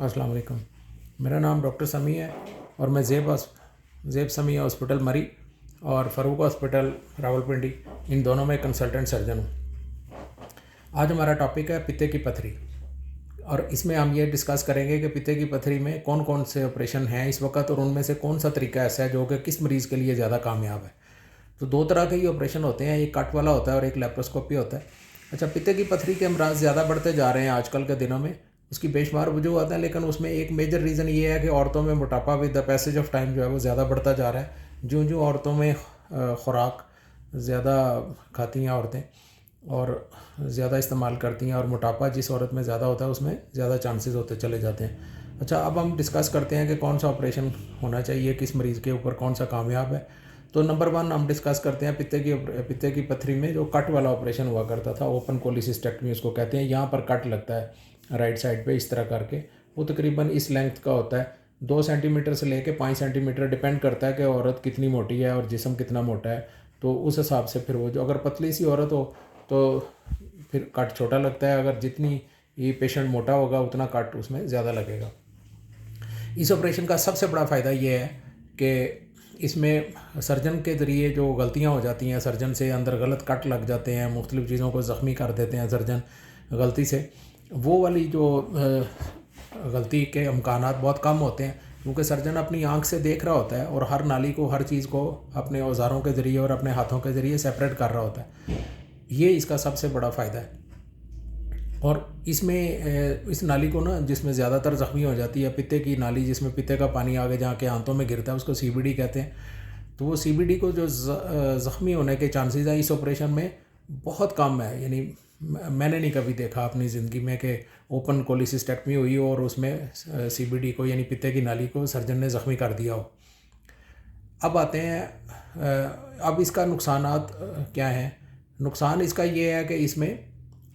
अस्सलाम वालेकुम। मेरा नाम डॉक्टर समी है और मैं ज़ेब समी हॉस्पिटल मरी और फ़ारूक हॉस्पिटल रावलपिंडी इन दोनों में कंसल्टेंट सर्जन हूँ। आज हमारा टॉपिक है पित्ते की पथरी और इसमें हम ये डिस्कस करेंगे कि पित्ते की पथरी में कौन कौन से ऑपरेशन हैं इस वक्त और उनमें से कौन सा तरीका ऐसा है जो कि किस मरीज़ के लिए ज़्यादा कामयाब है। तो दो तरह के ही ऑपरेशन होते हैं, एक कट वाला होता है और एक लेप्रोस्कोपी होता है। अच्छा, पित्ते की पथरी के अमराज ज़्यादा बढ़ते जा रहे हैं आजकल के दिनों में, उसकी बेशुमार वजूहत हैं, लेकिन उसमें एक मेजर रीज़न ये है कि औरतों में मोटापा with the passage of time जो है वो ज़्यादा बढ़ता जा रहा है। जो जो औरतों में खुराक ज़्यादा खाती हैं औरतें और ज़्यादा इस्तेमाल करती हैं और मोटापा जिस औरत में ज़्यादा होता है उसमें ज़्यादा चांसेस होते चले जाते हैं। अच्छा, अब हम डिस्कस करते हैं कि कौन सा ऑपरेशन होना चाहिए, किस मरीज़ के ऊपर कौन सा कामयाब है। तो नंबर 1 हम डिस्कस करते हैं पित्ते की पथरी में जो कट वाला ऑपरेशन हुआ करता था, ओपन कोलिसिस्टेक्टमी उसको कहते हैं। यहाँ पर कट लगता है राइट साइड पे इस तरह करके, वो तकरीबन इस लेंथ का होता है, 2 सेंटीमीटर से लेके 5 सेंटीमीटर, डिपेंड करता है कि औरत कितनी मोटी है और जिस्म कितना मोटा है। तो उस हिसाब से फिर वो जो अगर पतली सी औरत हो तो फिर कट छोटा लगता है, अगर जितनी ये पेशेंट मोटा होगा उतना कट उसमें ज़्यादा लगेगा। इस ऑपरेशन का सबसे बड़ा फ़ायदा ये है कि इसमें सर्जन के ज़रिए जो गलतियां हो जाती हैं, सर्जन से अंदर गलत कट लग जाते हैं, मुख्तलिफ़ चीज़ों को ज़ख्मी कर देते हैं सर्जन गलती से, वो वाली जो गलती के इम्कानात बहुत कम होते हैं, क्योंकि सर्जन अपनी आंख से देख रहा होता है और हर नाली को, हर चीज़ को अपने औजारों के ज़रिए और अपने हाथों के ज़रिए सेपरेट कर रहा होता है। ये इसका सबसे बड़ा फ़ायदा है। और इसमें इस नाली को ना, जिसमें ज़्यादातर ज़ख्मी हो जाती है, पित्ते की नाली जिसमें पित्ते का पानी आगे जाके आंतों में गिरता है, उसको सीबीडी कहते हैं। तो वो सीबीडी को जो ज़ख्मी होने के चांसेस हैं इस ऑपरेशन में बहुत कम है। यानी मैंने नहीं कभी देखा अपनी ज़िंदगी में कि ओपन कोलिसिस्टेक्टमी हुई हो और उसमें सीबीडी को यानी पित्ते की नाली को सर्जन ने ज़ख्मी कर दिया हो। अब आते हैं, अब इसका नुकसानात क्या हैं। नुकसान इसका ये है कि इसमें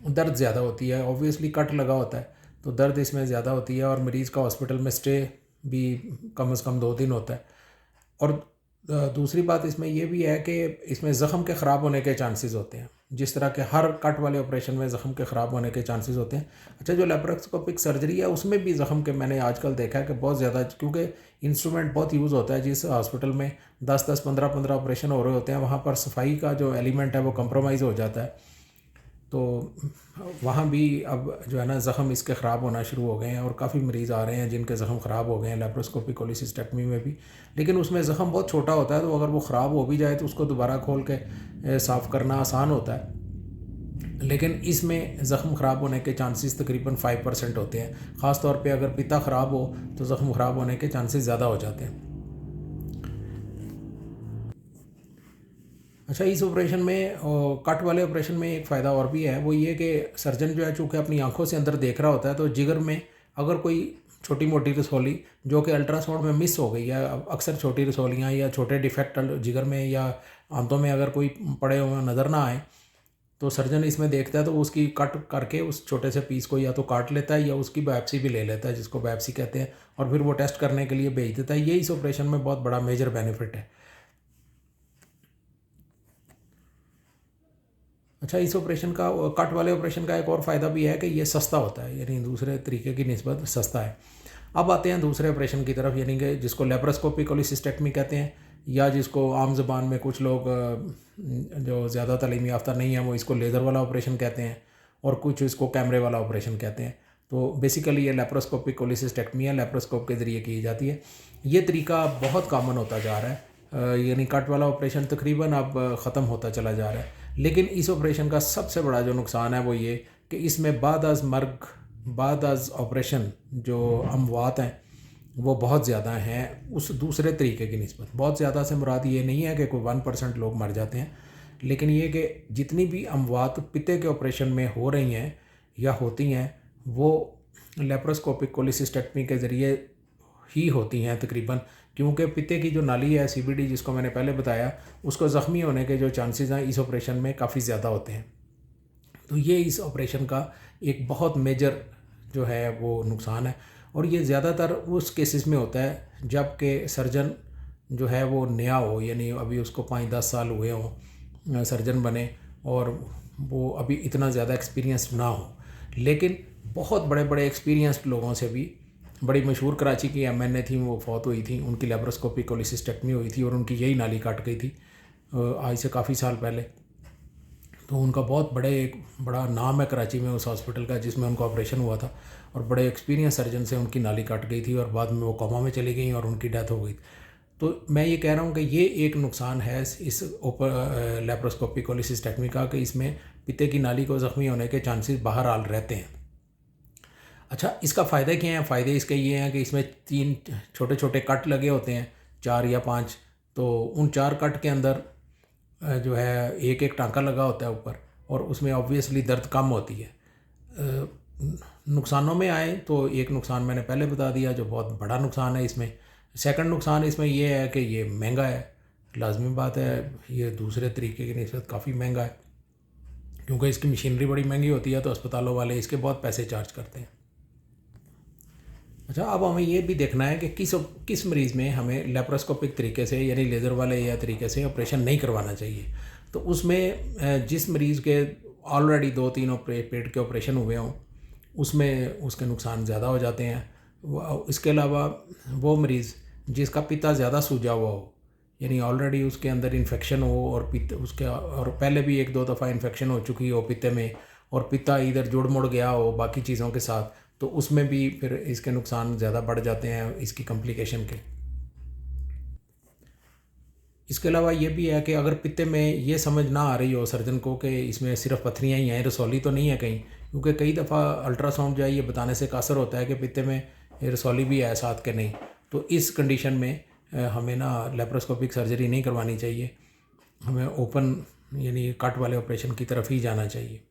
दर्द ज़्यादा होती है, ऑब्वियसली कट लगा होता है तो दर्द इसमें ज़्यादा होती है और मरीज़ का हॉस्पिटल में स्टे भी कम से कम 2 दिन होता है। और दूसरी बात इसमें यह भी है कि इसमें ज़ख़म के ख़राब होने के चांसेस होते हैं, जिस तरह के हर कट वाले ऑपरेशन में ज़ख़म के ख़राब होने के चांसेस होते हैं। अच्छा, जो लेप्रोस्कोपिक सर्जरी है उसमें भी ज़ख़म के मैंने आजकल देखा है कि बहुत ज़्यादा, क्योंकि इंस्ट्रूमेंट बहुत यूज़ होता है। जिस हॉस्पिटल में 10-10, 15-15 ऑपरेशन हो रहे होते हैं, वहाँ पर सफाई का जो एलिमेंट है वो कंप्रोमाइज़ हो जाता है। तो वहाँ भी अब जो है ना ज़ख़म इसके ख़राब होना शुरू हो गए हैं और काफ़ी मरीज़ आ रहे हैं जिनके ज़ख़म ख़राब हो गए हैं लेप्रोस्कोपिक कोलिसिस्टेक्टमी में भी। लेकिन उसमें ज़ख़म बहुत छोटा होता है, तो अगर वो ख़राब हो भी जाए तो उसको दोबारा खोल के साफ़ करना आसान होता है। लेकिन इसमें ज़ख़म ख़राब होने के चांसेस तकरीबन 5% होते हैं। ख़ास तौर पे अगर पित्ता ख़राब हो तो ज़ख़म ख़राब होने के चांसेस ज़्यादा हो जाते हैं। अच्छा, इस ऑपरेशन में कट वाले ऑपरेशन में एक फ़ायदा और भी है, वो ये कि सर्जन जो है चूँकि अपनी आंखों से अंदर देख रहा होता है, तो जिगर में अगर कोई छोटी मोटी रसौली जो कि अल्ट्रासाउंड में मिस हो गई है, अक्सर छोटी रसौलियाँ या छोटे डिफेक्ट जिगर में या आंतों में अगर कोई पड़े हुए नज़र ना आए, तो सर्जन इसमें देखता है तो उसकी कट करके उस छोटे से पीस को या तो काट लेता है या उसकी बायोप्सी भी ले लेता है, जिसको बायोप्सी कहते हैं, और फिर वो टेस्ट करने के लिए भेज देता है। ये इस ऑपरेशन में बहुत बड़ा मेजर बेनिफिट है। अच्छा, इस ऑपरेशन का, कट वाले ऑपरेशन का एक और फ़ायदा भी है कि ये सस्ता होता है, यानी दूसरे तरीके की निस्बत सस्ता है। अब आते हैं दूसरे ऑपरेशन की तरफ, यानी कि जिसको लेप्रोस्कोपिक कोलिसिस्टेक्टमी कहते हैं, या जिसको आम ज़बान में कुछ लोग जो ज़्यादा तालीम याफ्ता नहीं है वो इसको लेज़र वाला ऑपरेशन कहते हैं और कुछ इसको कैमरे वाला ऑपरेशन कहते हैं। तो बेसिकली ये लेप्रोस्कोपिक कोलिसिस्टेक्टमी है, लेप्रोस्कोप के ज़रिए की जाती है। ये तरीका बहुत कॉमन होता जा रहा है, यानी कट वाला ऑपरेशन तकरीबन अब ख़त्म होता चला जा रहा है। लेकिन इस ऑपरेशन का सबसे बड़ा जो नुकसान है वो ये कि इसमें बाद अज़ ऑपरेशन जो अमवात हैं वो बहुत ज़्यादा हैं उस दूसरे तरीके की निस्बत। बहुत ज़्यादा से मुराद ये नहीं है कि कोई 1% लोग मर जाते हैं, लेकिन ये कि जितनी भी अमवात पित्ते के ऑपरेशन में हो रही हैं या होती हैं वो लेप्रोस्कोपिक कोलिसिस्टेक्टमी के ज़रिए ही होती हैं तकरीबन, क्योंकि पित्ते की जो नाली है सीबीडी जिसको मैंने पहले बताया, उसको ज़ख्मी होने के जो चांसेस हैं इस ऑपरेशन में काफ़ी ज़्यादा होते हैं। तो ये इस ऑपरेशन का एक बहुत मेजर जो है वो नुकसान है, और ये ज़्यादातर उस केसेस में होता है जबकि सर्जन जो है वो नया हो, यानी अभी उसको 5-10 साल हुए हों सर्जन बने और वो अभी इतना ज़्यादा एक्सपीरियंस ना हो। लेकिन बहुत बड़े बड़े एक्सपीरियंस्ड लोगों से भी बड़ी मशहूर कराची की एमएनए थी, वो फौत हुई थी, उनकी लेप्रोस्कोपिक कोलिसिस्टेक्टमी हुई थी और उनकी यही नाली काट गई थी आज से काफ़ी साल पहले। तो उनका बहुत बड़ा नाम है कराची में उस हॉस्पिटल का जिसमें उनका ऑपरेशन हुआ था, और बड़े एक्सपीरियंस सर्जन से उनकी नाली काट गई थी और बाद में वो कोमा में चली गई और उनकी डेथ हो गई। तो मैं ये कह रहा हूँ कि ये एक नुकसान है इस लेप्रोस्कोपिक कोलिसिस्टेक्टमी का, कि इसमें पित्ते की नाली को ज़ख्मी होने के चांसेस बहरहाल रहते हैं। अच्छा, इसका फ़ायदे क्या हैं? फ़ायदे इसके ये हैं कि इसमें 3 छोटे छोटे कट लगे होते हैं, 4 या 5। तो उन 4 कट के अंदर जो है एक एक टांका लगा होता है ऊपर, और उसमें ऑब्वियसली दर्द कम होती है। नुकसानों में आए तो एक नुकसान मैंने पहले बता दिया जो बहुत बड़ा नुकसान है इसमें। सेकंड नुकसान इसमें ये है कि ये महंगा है, लाजमी बात है, ये दूसरे तरीके की निस्बत काफ़ी महंगा है, क्योंकि इसकी मशीनरी बड़ी महंगी होती है, तो अस्पतालों वाले इसके बहुत पैसे चार्ज करते हैं। अच्छा, अब हमें ये भी देखना है कि किस मरीज़ में हमें लेप्रोस्कोपिक तरीके से यानी लेज़र वाले या तरीके से ऑपरेशन नहीं करवाना चाहिए। तो उसमें जिस मरीज़ के ऑलरेडी 2-3 पेट के ऑपरेशन हुए हों, उसमें उसके नुकसान ज़्यादा हो जाते हैं। इसके अलावा वो मरीज़ जिसका पित्ता ज़्यादा सूजा हुआ हो, यानी ऑलरेडी उसके अंदर इन्फेक्शन हो और और पहले भी 1-2 दफ़ा इन्फेक्शन हो चुकी हो पित्ते में, और पित्ता इधर जुड़ मुड़ गया हो बाकी चीज़ों के साथ, तो उसमें भी फिर इसके नुकसान ज़्यादा बढ़ जाते हैं इसकी कॉम्प्लिकेशन के। इसके अलावा ये भी है कि अगर पित्ते में ये समझ ना आ रही हो सर्जन को कि इसमें सिर्फ पथरियाँ ही हैं, रसौली तो नहीं है कहीं, क्योंकि कई दफ़ा अल्ट्रासाउंड जो है ये बताने से कासर होता है कि पित्ते में रसौली भी है साथ के नहीं। तो इस कंडीशन में हमें ना लेप्रोस्कोपिक सर्जरी नहीं करवानी चाहिए, हमें ओपन यानी कट वाले ऑपरेशन की तरफ ही जाना चाहिए।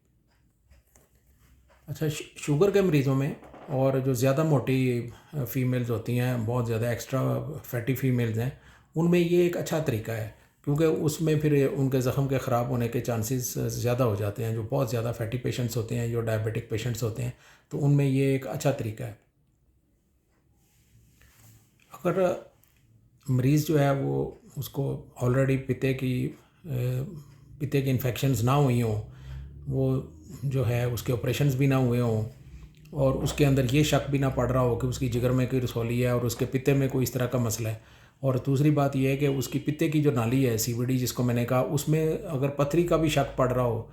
अच्छा, शुगर के मरीज़ों में और जो ज़्यादा मोटी फ़ीमेल्स होती हैं, बहुत ज़्यादा एक्स्ट्रा फैटी फ़ीमेल्स हैं, उनमें ये एक अच्छा तरीका है, क्योंकि उसमें फिर उनके ज़ख़म के ख़राब होने के चांसेस ज़्यादा हो जाते हैं। जो बहुत ज़्यादा फैटी पेशेंट्स होते हैं, जो डायबिटिक पेशेंट्स होते हैं, तो उनमें ये एक अच्छा तरीका है। अगर मरीज़ जो है वो उसको ऑलरेडी पित्ते की इन्फेक्शंस ना हुई हों, वो जो है उसके ऑपरेशंस भी ना हुए हों, और उसके अंदर ये शक भी ना पड़ रहा हो कि उसकी जिगर में कोई रसौली है और उसके पित्ते में कोई इस तरह का मसला है, और दूसरी बात यह है कि उसकी पित्ते की जो नाली है सीवीडी जिसको मैंने कहा, उसमें अगर पथरी का भी शक पड़ रहा हो,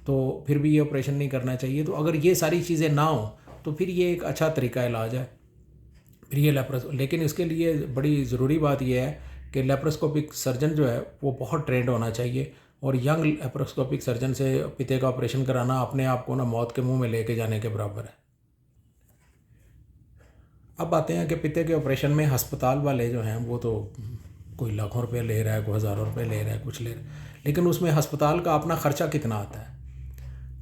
तो फिर भी ये ऑपरेशन नहीं करना चाहिए। तो अगर ये सारी चीज़ें ना हो तो फिर ये एक अच्छा तरीका इलाज है, फिर ये लेकिन इसके लिए बड़ी ज़रूरी बात यह है कि लेप्रोस्कोपिक सर्जन जो है वो बहुत ट्रेंड होना चाहिए, और यंग लेप्रोस्कोपिक सर्जन से पित्ते का ऑपरेशन कराना अपने आप को ना मौत के मुंह में लेके जाने के बराबर है। अब आते हैं कि पित्ते के ऑपरेशन में अस्पताल वाले जो हैं वो तो कोई लाखों रुपए ले रहा है, कोई हज़ारों रुपए ले रहा है, कुछ ले रहा है, लेकिन उसमें अस्पताल का अपना ख़र्चा कितना आता है।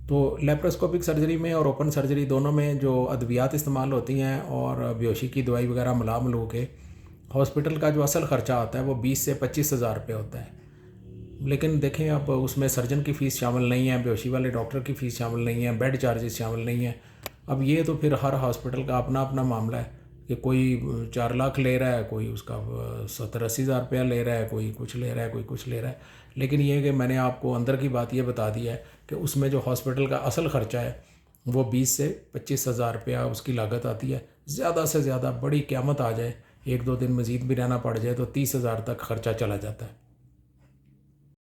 तो लेप्रोस्कोपिक सर्जरी में और ओपन सर्जरी दोनों में जो अद्वियात इस्तेमाल होती हैं और बेहोशी की दवाई वगैरह मिला के हॉस्पिटल का जो असल ख़र्चा आता है वो 20 से 25 हज़ार रुपये होता है। लेकिन देखें, अब उसमें सर्जन की फ़ीस शामिल नहीं है, बेहोशी वाले डॉक्टर की फ़ीस शामिल नहीं है, बेड चार्जेस शामिल नहीं है। अब ये तो फिर हर हॉस्पिटल का अपना अपना मामला है कि कोई 4 लाख ले रहा है, कोई उसका 70-80 हज़ार रुपया ले रहा है, कोई कुछ ले रहा है, कोई कुछ ले रहा है। लेकिन ये कि मैंने आपको अंदर की बात ये बता दी है कि उसमें जो हॉस्पिटल का असल ख़र्चा है वो 20 से 25 हज़ार रुपया उसकी लागत आती है। ज़्यादा से ज़्यादा बड़ी क़यामत आ जाए, 1-2 दिन मज़ीद भी रहना पड़ जाए तो 30 हज़ार तक ख़र्चा चला जाता है।